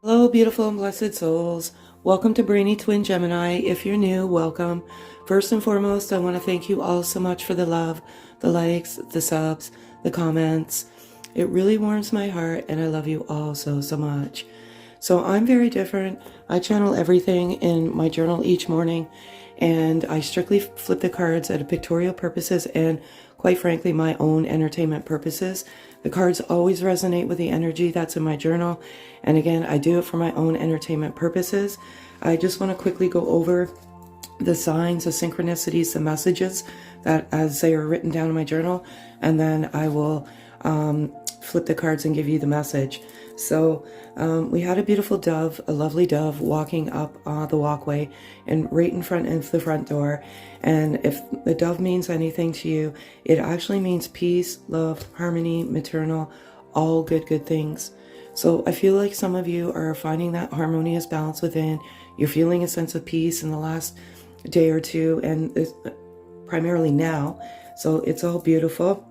Hello, beautiful and blessed souls. Welcome to Brainy Twin Gemini. If you're new, welcome. First and foremost, I want to thank you all so much for the love, the likes, the subs, the comments. It really warms my heart, and I love you all so much. So I'm very different. I channel everything in my journal each morning, and I strictly flip the cards at pictorial purposes and, quite frankly, my own entertainment purposes. The cards always resonate with the energy that's in my journal. And again, I do it for my own entertainment purposes. I just want to quickly go over the signs, the synchronicities, the messages that as they are written down in my journal. And then I will flip the cards and give you the message. So we had a beautiful dove, a lovely dove, walking up the walkway and right in front of the front door. And if the dove means anything to you, it actually means peace, love, harmony, maternal, all good things. So I feel like some of you are finding that harmonious balance within. You're feeling a sense of peace in the last day or two, and primarily now. So it's all beautiful.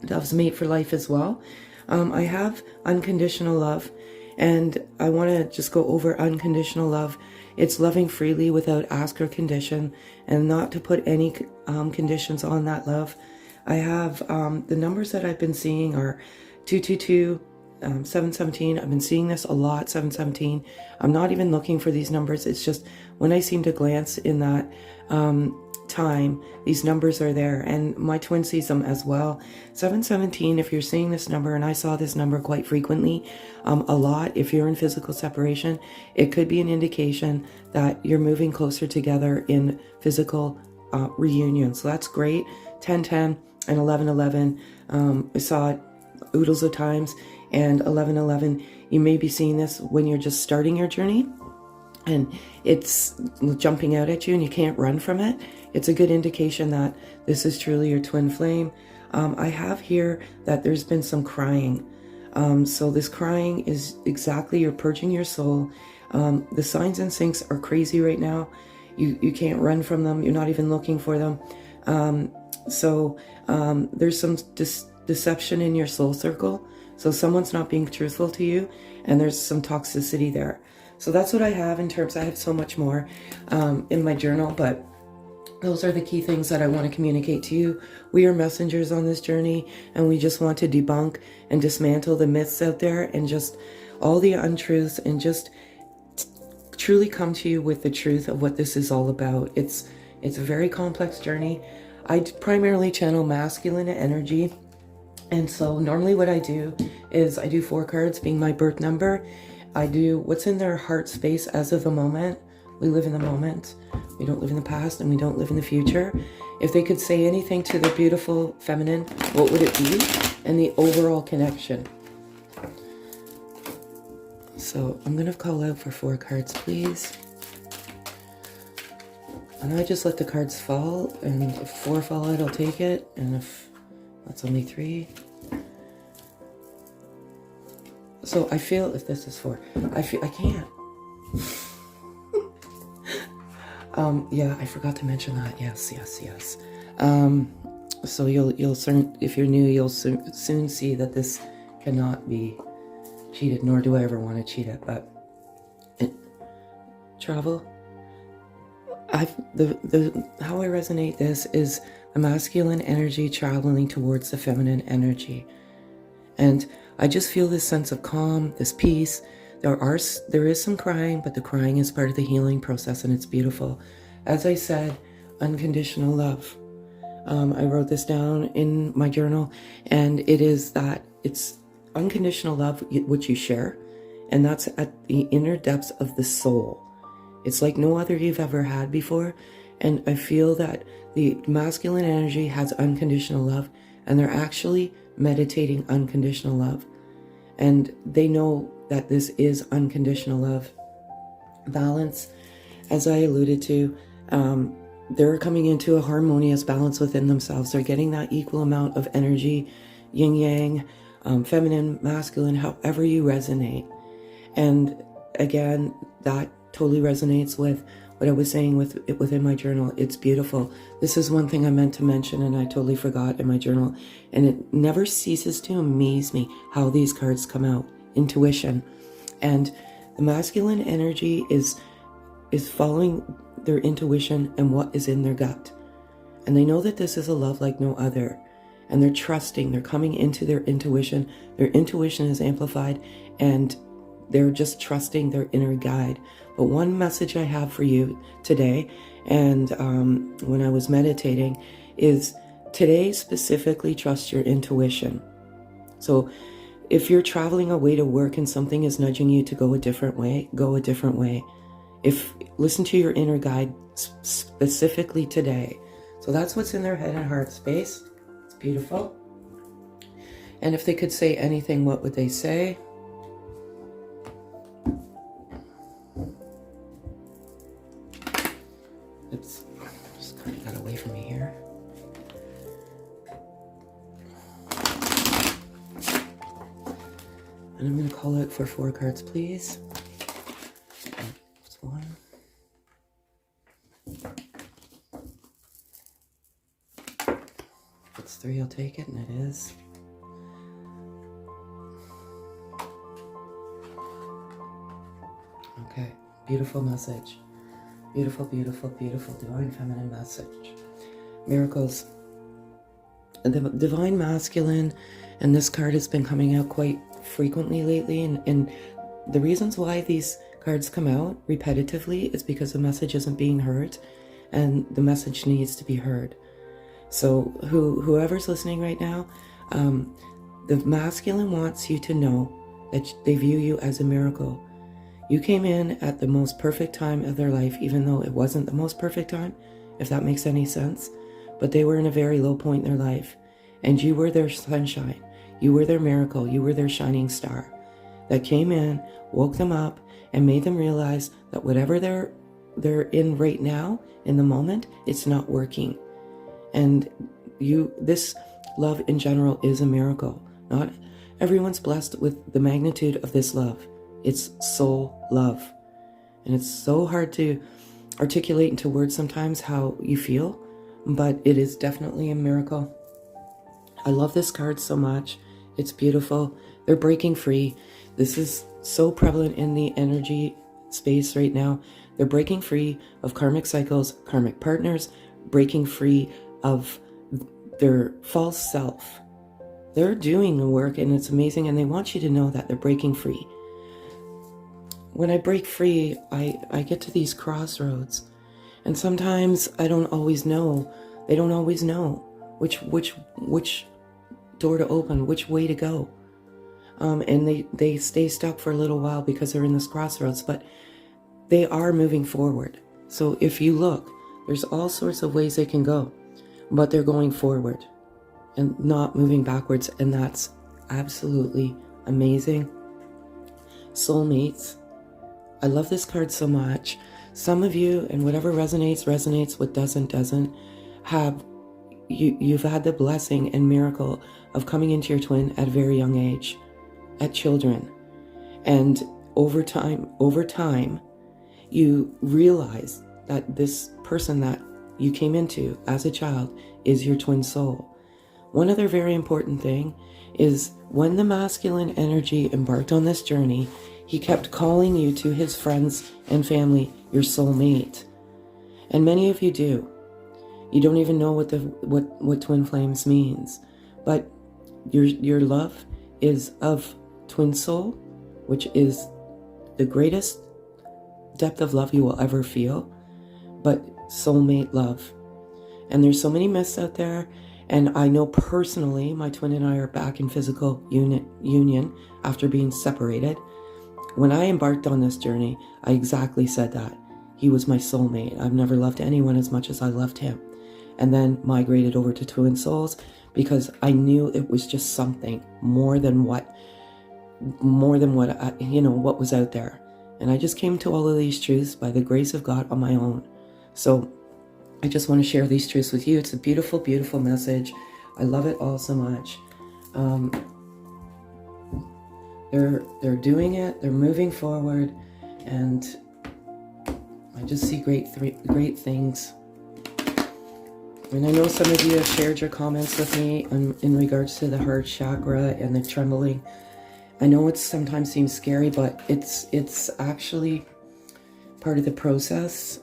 Doves mate for life as well. I have unconditional love, and I want to just go over unconditional love. It's loving freely without ask or condition, and not to put any conditions on that love. I have the numbers that I've been seeing are 222, 717. I've been seeing this a lot, 717. I'm not even looking for these numbers. It's just when I seem to glance in that time, these numbers are there, and my twin sees them as well. 717, if you're seeing this number, and I saw this number quite frequently, a lot, if you're in physical separation, it could be an indication that you're moving closer together in physical reunion. So that's great. 1010 and 1111, I saw it oodles of times. And 1111, you may be seeing this when you're just starting your journey and it's jumping out at you and you can't run from it. It's a good indication that this is truly your twin flame. I have here that there's been some crying. So this crying is exactly, you're purging your soul. The signs and syncs are crazy right now. You can't run from them. You're not even looking for them. There's some deception in your soul circle. So someone's not being truthful to you, and there's some toxicity there. So that's what I have in terms, I have so much more in my journal, but those are the key things that I want to communicate to you. We are messengers on this journey, and we just want to debunk and dismantle the myths out there and just all the untruths, and just truly come to you with the truth of what this is all about. It's a very complex journey. I primarily channel masculine energy. And so normally what I do is I do 4 cards being my birth number. I do what's in their heart space as of the moment. We live in the moment. We don't live in the past, and we don't live in the future. If they could say anything to their beautiful feminine, what would it be? And the overall connection. So I'm going to call out for 4 cards, please. And I just let the cards fall, and if 4 fall out, I'll take it. And if that's only 3. So I feel, if this is 4, I can't. Yeah, I forgot to mention that. Yes. So you'll soon, if you're new, you'll soon see that this cannot be cheated, nor do I ever want to cheat it. But travel. How I resonate this is the masculine energy traveling towards the feminine energy. And I just feel this sense of calm, this peace. There is some crying, but the crying is part of the healing process, and it's beautiful. As I said, unconditional love. I wrote this down in my journal, and it is that it's unconditional love, which you share, and that's at the inner depths of the soul. It's like no other you've ever had before. And I feel that the masculine energy has unconditional love, and they're actually meditating unconditional love. And they know that this is unconditional love. Balance, as I alluded to, they're coming into a harmonious balance within themselves. They're getting that equal amount of energy, yin yang, feminine, masculine, however you resonate. And again, that totally resonates with what I was saying within my journal. It's beautiful. This is one thing I meant to mention, and I totally forgot in my journal. And it never ceases to amaze me how these cards come out. Intuition. And The masculine energy is following their intuition and what is in their gut. And they know that this is a love like no other. And they're trusting, they're coming into their intuition. Their intuition is amplified and they're just trusting their inner guide. But one message I have for you today, and when I was meditating, is today specifically trust your intuition. So if you're traveling away to work and something is nudging you to go a different way, go a different way. Listen to your inner guide specifically today. So that's what's in their head and heart space. It's beautiful. And if they could say anything, what would they say? Oops, just kind of got away from me here. And I'm going to call out for 4 cards, please. That's 1. If it's 3, I'll take it, and it is. Okay, beautiful message. Beautiful, beautiful, beautiful divine feminine message. Miracles. The divine masculine, and this card has been coming out quite frequently lately, and the reasons why these cards come out repetitively is because the message isn't being heard, and the message needs to be heard. So whoever's listening right now, the masculine wants you to know that they view you as a miracle. You came in at the most perfect time of their life, even though it wasn't the most perfect time, if that makes any sense. But they were in a very low point in their life, and you were their sunshine. You were their miracle. You were their shining star that came in, woke them up, and made them realize that whatever they're in right now, in the moment, it's not working. And this love in general is a miracle. Not everyone's blessed with the magnitude of this love. It's soul love. And it's so hard to articulate into words sometimes how you feel, but it is definitely a miracle. I love this card so much. It's beautiful. They're breaking free. This is so prevalent in the energy space right now. They're breaking free of karmic cycles, karmic partners, breaking free of their false self. They're doing the work, and it's amazing, and they want you to know that they're breaking free. When I break free, I get to these crossroads, and sometimes I don't always know. They don't always know which door to open, which way to go. And they stay stuck for a little while because they're in this crossroads, but they are moving forward. So if you look, there's all sorts of ways they can go, but they're going forward and not moving backwards, and that's absolutely amazing. Soulmates. I love this card so much. Some of you, and whatever resonates, what doesn't, you've had the blessing and miracle of coming into your twin at a very young age, at children. And over time, you realize that this person that you came into as a child is your twin soul. One other very important thing is when the masculine energy embarked on this journey, he kept calling you to his friends and family, your soulmate. And many of you do. You don't even know what twin flames means. But your love is of twin soul, which is the greatest depth of love you will ever feel, but soulmate love. And there's so many myths out there, and I know personally my twin and I are back in physical union after being separated. When I embarked on this journey, I exactly said that. He was my soulmate. I've never loved anyone as much as I loved him. And then migrated over to twin souls because I knew it was just something more than what what was out there. And I just came to all of these truths by the grace of God on my own. So I just want to share these truths with you. It's a beautiful, beautiful message. I love it all so much. They're doing it. They're moving forward, and I just see great things. And I know some of you have shared your comments with me in regards to the heart chakra and the trembling. I know it sometimes seems scary, but it's actually part of the process,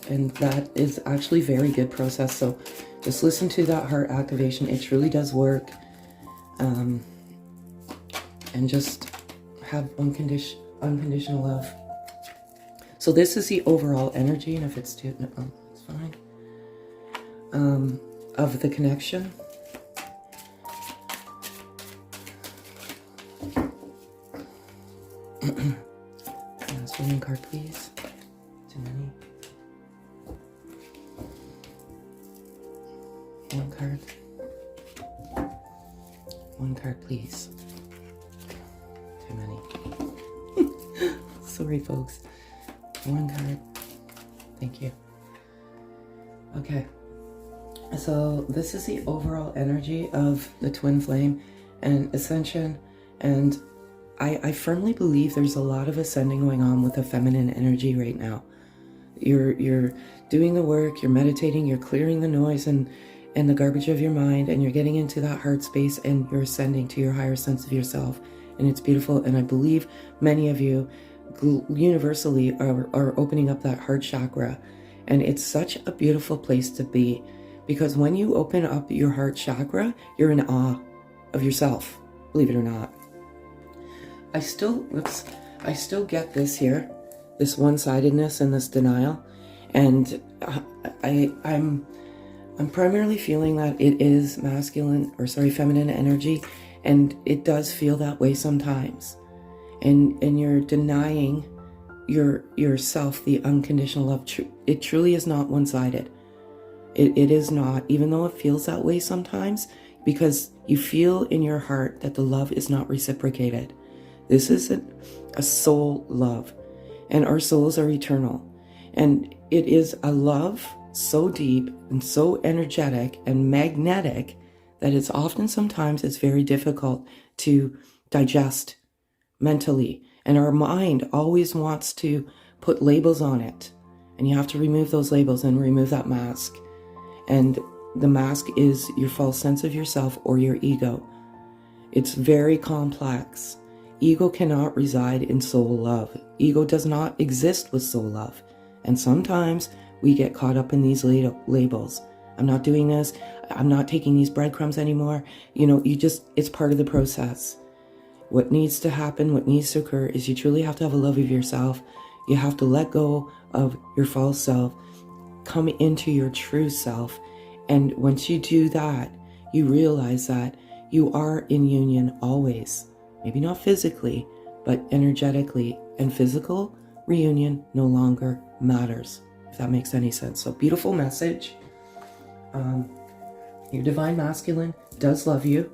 and that is actually very good process. So just listen to that heart activation. It truly does work. And just have unconditional love. So this is the overall energy, and if it's too, no, it's fine. Of the connection. Swimming card, please. Too many. One card. One card, please. Too many. Sorry, folks. One card. Thank you. Okay. So this is the overall energy of the twin flame and ascension, and I firmly believe there's a lot of ascending going on with the feminine energy right now. You're doing the work, you're meditating, you're clearing the noise and the garbage of your mind, and you're getting into that heart space, and you're ascending to your higher sense of yourself, and it's beautiful. And I believe many of you universally are opening up that heart chakra, and it's such a beautiful place to be, because when you open up your heart chakra, you're in awe of yourself, believe it or not. I still get this here, this one-sidedness and this denial, and I'm primarily feeling that it is feminine energy, and it does feel that way sometimes, and you're denying yourself the unconditional love. It truly is not one-sided. It is not, even though it feels that way sometimes, because you feel in your heart that the love is not reciprocated. This is a soul love, and our souls are eternal. And it is a love so deep and so energetic and magnetic that sometimes it's very difficult to digest mentally. And our mind always wants to put labels on it. And you have to remove those labels and remove that mask. And the mask is your false sense of yourself or your ego. It's very complex. Ego cannot reside in soul love. Ego does not exist with soul love. And sometimes we get caught up in these labels. I'm not doing this. I'm not taking these breadcrumbs anymore. It's part of the process. What needs to happen, what needs to occur is you truly have to have a love of yourself. You have to let go of your false self, come into your true self. And once you do that, you realize that you are in union always. Maybe not physically, but energetically, and physical reunion no longer matters, if that makes any sense. So beautiful message. Your divine masculine does love you.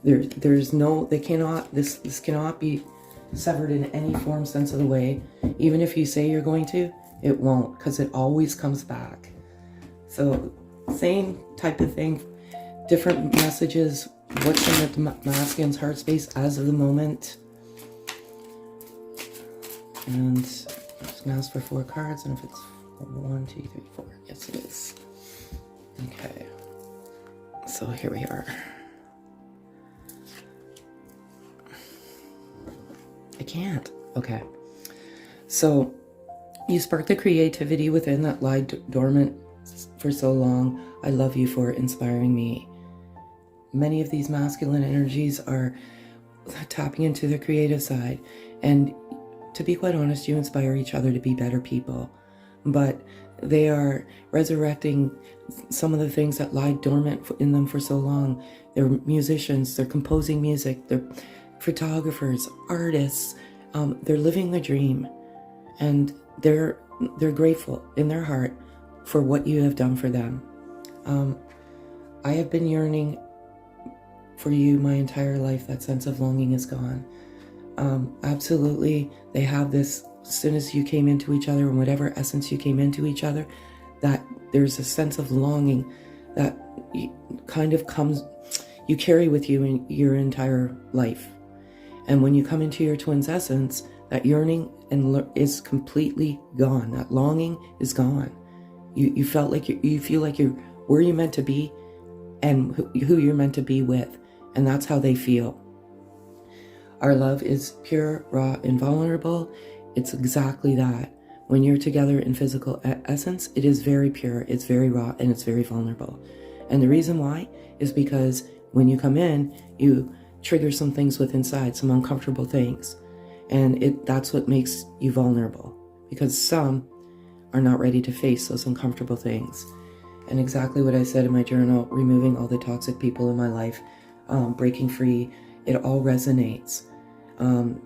This cannot be severed in any form, sense of the way. Even if you say you're going to, it won't, because it always comes back. So same type of thing, different messages. What's in the masculine's heart space as of the moment? And I'm just gonna ask for 4 cards, and if it's 1, 2, 3, 4, yes it is. Okay, so here we are. I can't. Okay, so you sparked the creativity within that lied dormant for so long. I love you for inspiring me. Many of these masculine energies are tapping into the creative side, and to be quite honest, you inspire each other to be better people, but they are resurrecting some of the things that lie dormant in them for so long. They're musicians, they're composing music, they're photographers, artists, they're living the dream, and they're grateful in their heart for what you have done for them. I have been yearning for you my entire life. That sense of longing is gone. Absolutely, they have this as soon as you came into each other, and whatever essence you came into each other, that there's a sense of longing that kind of comes, you carry with you in your entire life. And when you come into your twin's essence, that yearning is completely gone. That longing is gone. You felt like you feel like you're where you're meant to be and who you're meant to be with, and that's how they feel. Our love is pure, raw, and vulnerable. It's exactly that. When you're together in physical essence, it is very pure, it's very raw, and it's very vulnerable. And the reason why is because when you come in, you trigger some things with inside, some uncomfortable things. And that's what makes you vulnerable, because some are not ready to face those uncomfortable things. And exactly what I said in my journal, removing all the toxic people in my life, breaking free, it all resonates.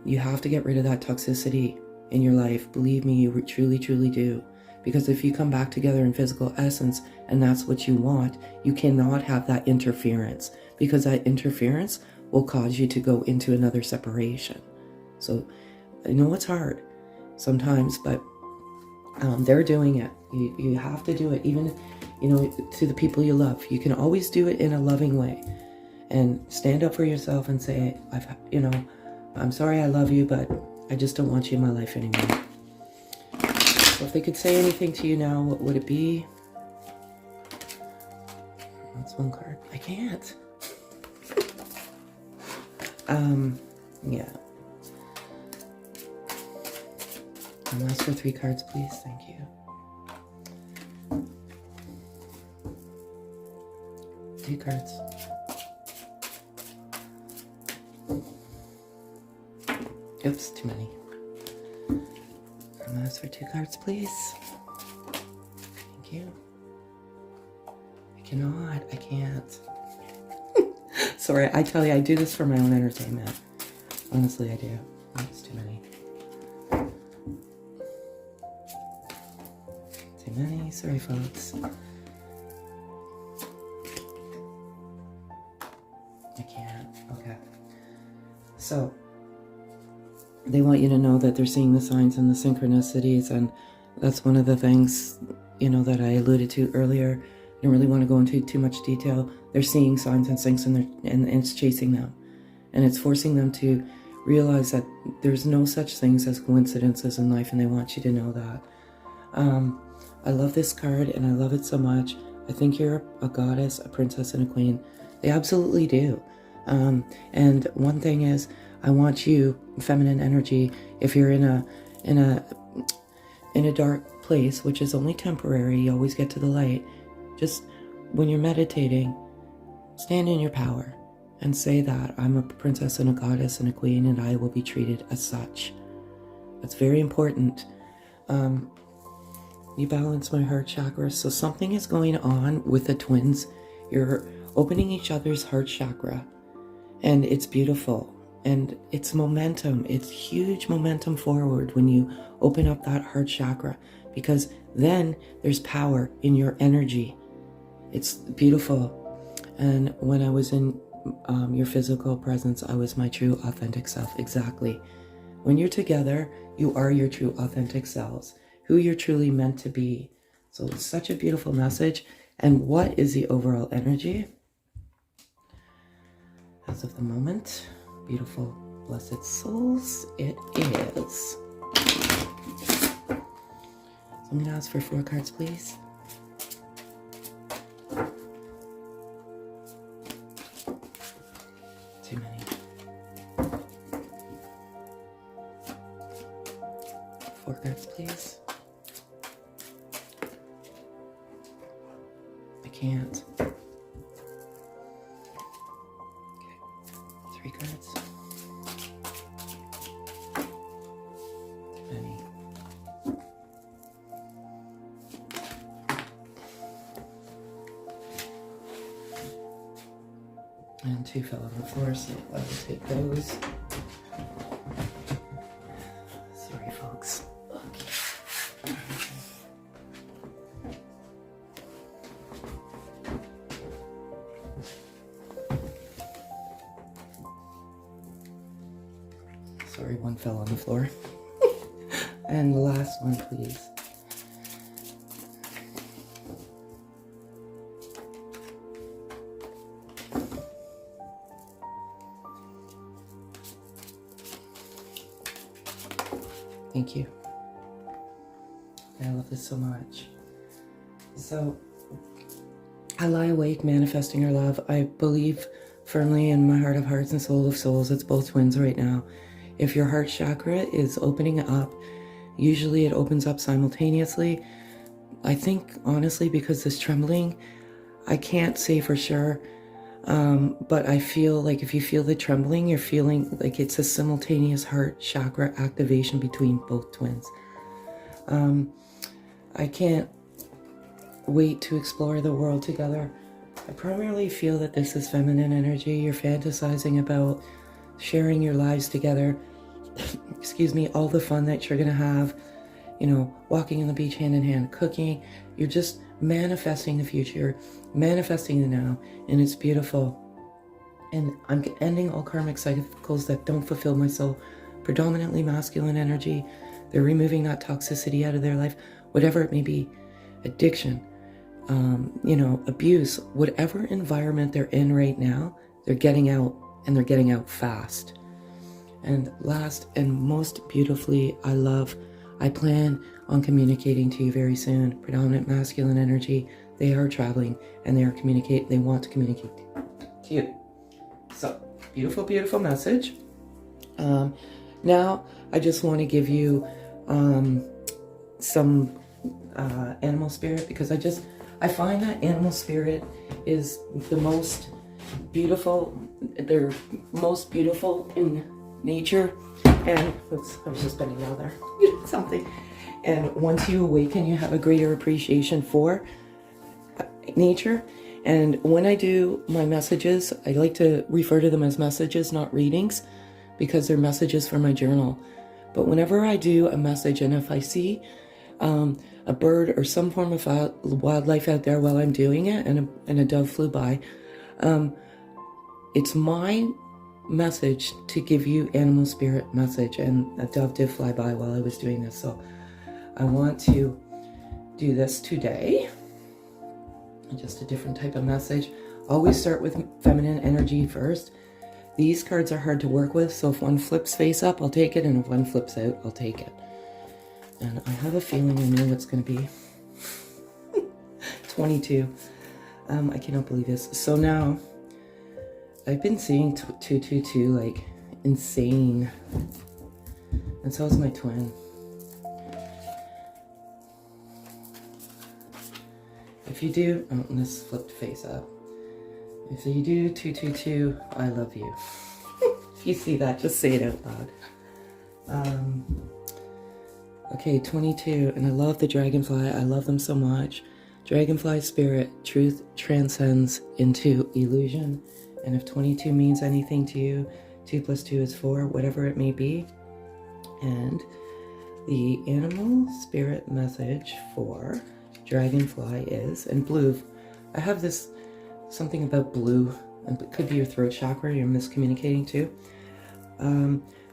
You have to get rid of that toxicity in your life. Believe me, you truly, truly do. Because if you come back together in physical essence and that's what you want, you cannot have that interference, because that interference will cause you to go into another separation. So I know it's hard sometimes, but they're doing it. You have to do it, even, to the people you love. You can always do it in a loving way and stand up for yourself and say, I'm sorry, I love you, but I just don't want you in my life anymore. So if they could say anything to you now, what would it be? That's one card. I can't. Yeah. And ask for 3 cards, please. Thank you. 3 cards. Oops, too many. And ask for 2 cards, please. Thank you. I can't. Sorry, I tell you, I do this for my own entertainment. Honestly, I do. It's too many. Too many. Sorry, folks. I can't. Okay. So, they want you to know that they're seeing the signs and the synchronicities, and that's one of the things, that I alluded to earlier. I don't really want to go into too much detail. They're seeing signs and syncs, and it's chasing them. And it's forcing them to realize that there's no such things as coincidences in life, and they want you to know that. I love this card, and I love it so much. I think you're a goddess, a princess, and a queen. They absolutely do. And one thing is, I want you, feminine energy, if you're in a dark place, which is only temporary, you always get to the light. Just when you're meditating, stand in your power and say that I'm a princess and a goddess and a queen, and I will be treated as such. That's very important. You balance my heart chakra, so something is going on with the twins. You're opening each other's heart chakra, and it's beautiful. And it's momentum. It's huge momentum forward when you open up that heart chakra, because then there's power in your energy. It's beautiful. And when I was in your physical presence, I was my true authentic self. Exactly. When you're together, you are your true authentic selves, who you're truly meant to be. So it's such a beautiful message. And what is the overall energy? As of the moment, beautiful, blessed souls, it is. So I'm going to ask for 4 cards, please. Too many. 4 cards, please. I can't. Okay. 3 cards. Too many. And 2 fell on the floor, so I will take those. Sorry, folks. Okay. Sorry, 1 fell on the floor. And the last one, please. Thank you. I love this so much. So, I lie awake manifesting your love. I believe firmly in my heart of hearts and soul of souls. It's both twins right now. If your heart chakra is opening up, usually it opens up simultaneously. I think, honestly, because this trembling, I can't say for sure, but I feel like if you feel the trembling, you're feeling like it's a simultaneous heart chakra activation between both twins. I can't wait to explore the world together. I primarily feel that this is feminine energy. You're fantasizing about sharing your lives together. Excuse me, all the fun that you're going to have, you know, walking on the beach hand in hand, cooking. You're just manifesting the future, manifesting the now, and it's beautiful. And I'm ending all karmic cycles that don't fulfill my soul. Predominantly masculine energy. They're removing that toxicity out of their life, whatever it may be. Addiction, you know, abuse, whatever environment they're in right now, they're getting out, and they're getting out fast. And last and most beautifully, I plan on communicating to you very soon. Predominant masculine energy, they are traveling, and they want to communicate to you. So, beautiful, beautiful message. Now, I just want to give you some animal spirit, because I find that animal spirit is the most beautiful. They're most beautiful in nature. And oops, I was just bending down there. Something. And once you awaken, you have a greater appreciation for nature. And when I do my messages, I like to refer to them as messages, not readings, because they're messages from my journal. But whenever I do a message, and if I see a bird or some form of wildlife out there while I'm doing it, and a dove flew by, it's my message to give you animal spirit message, and a dove did fly by while I was doing this. So I want to do this today. Just a different type of message. Always start with feminine energy first. These cards are hard to work with, so if one flips face up, I'll take it, and if one flips out, I'll take it. And I have a feeling I know what's going to be. 22. I cannot believe this. So now, I've been seeing 222 like insane. And so is my twin. If you do, oh, this flipped face up. If you do 222, I love you. If you see that, just say it out loud. Okay, 22, and I love the dragonfly. I love them so much. Dragonfly spirit, truth transcends into illusion. And if 22 means anything to you, 2 plus 2 is 4, whatever it may be. And the animal spirit message for Dragonfly is, and blue, I have this, something about blue, and it could be your throat chakra, you're miscommunicating too.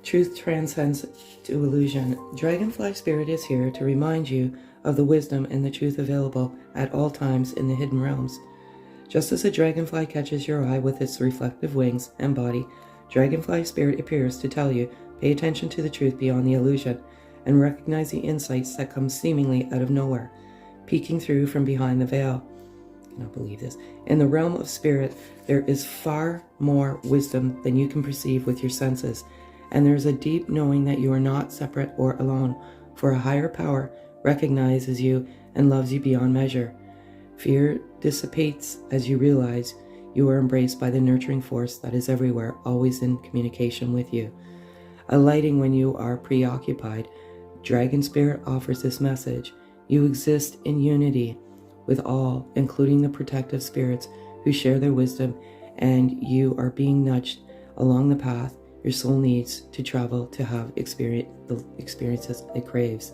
Truth transcends to illusion. Dragonfly spirit is here to remind you of the wisdom and the truth available at all times in the hidden realms. Just as a dragonfly catches your eye with its reflective wings and body, Dragonfly spirit appears to tell you, pay attention to the truth beyond the illusion, and recognize the insights that come seemingly out of nowhere, peeking through from behind the veil. I cannot believe this. In the realm of spirit, there is far more wisdom than you can perceive with your senses, and there is a deep knowing that you are not separate or alone, for a higher power recognizes you and loves you beyond measure. Fear dissipates as you realize you are embraced by the nurturing force that is everywhere, always in communication with you. Alighting when you are preoccupied, Dragon Spirit offers this message. You exist in unity with all, including the protective spirits who share their wisdom, and you are being nudged along the path your soul needs to travel to have the experiences it craves.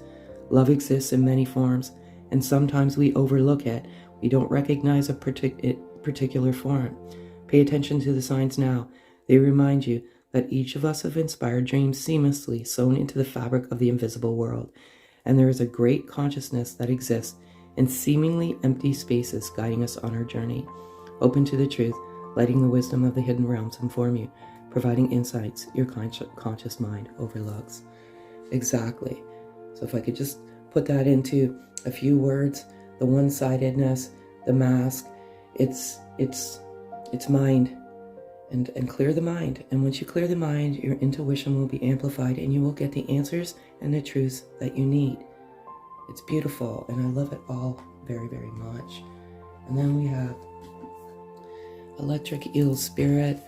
Love exists in many forms, and sometimes we overlook it. We don't recognize a particular form. Pay attention to the signs now. They remind you that each of us have inspired dreams seamlessly sewn into the fabric of the invisible world, and there is a great consciousness that exists in seemingly empty spaces guiding us on our journey. Open to the truth, letting the wisdom of the hidden realms inform you, providing insights your conscious mind overlooks. Exactly. So if I could just put that into a few words, the one-sidedness, the mask, it's mind. and clear the mind. And once you clear the mind, your intuition will be amplified and you will get the answers and the truths that you need. It's beautiful, and I love it all very, very much. And then we have Electric Eel Spirit,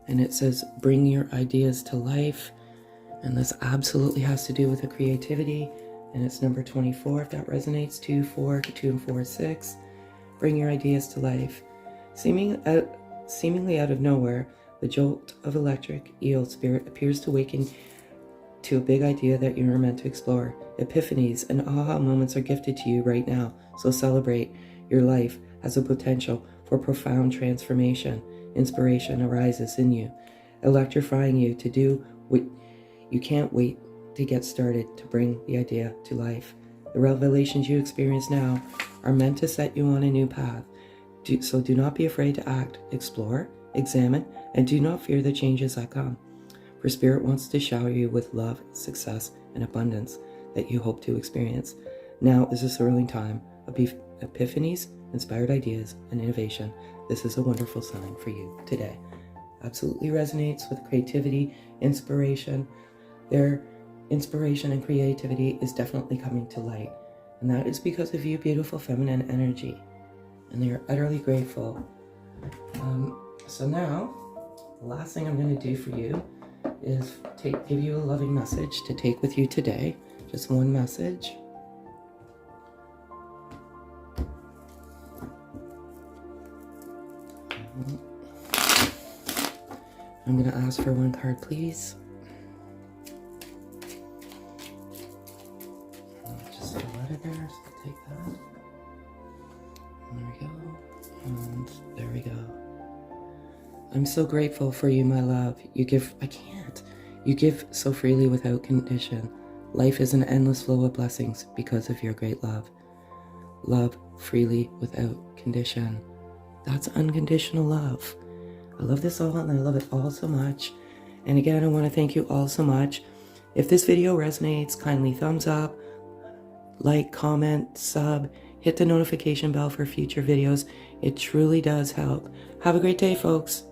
and it says, bring your ideas to life. And this absolutely has to do with the creativity. And it's number 24, if that resonates. 2, 4, 2 and 4, 6. Bring your ideas to life. Seemingly out of nowhere, the jolt of electric eel spirit appears to awaken to a big idea that you are meant to explore. Epiphanies and aha moments are gifted to you right now, so celebrate. Your life has a potential for profound transformation. Inspiration arises in you, electrifying you to do what you can't wait to get started to bring the idea to life. The revelations you experience now are meant to set you on a new path. So do not be afraid to act, explore, examine, and do not fear the changes that come. For Spirit wants to shower you with love, success, and abundance that you hope to experience. Now is a thrilling time of epiphanies, inspired ideas, and innovation. This is a wonderful sign for you today. Absolutely resonates with creativity, inspiration. Their inspiration and creativity is definitely coming to light. And that is because of you, beautiful feminine energy. And they are utterly grateful. So now, the last thing I'm going to do for you is give you a loving message to take with you today. Just one message. I'm going to ask for one card, please. Just a letter there, so I'll take that. There we go. And there we go. I'm so grateful for you, my love. You give so freely without condition. Life is an endless flow of blessings because of your great love. Love freely without condition. That's unconditional love. I love this all, and I love it all so much. And again, I want to thank you all so much. If this video resonates, kindly thumbs up, like, comment, sub, hit the notification bell for future videos. It truly does help. Have a great day, folks.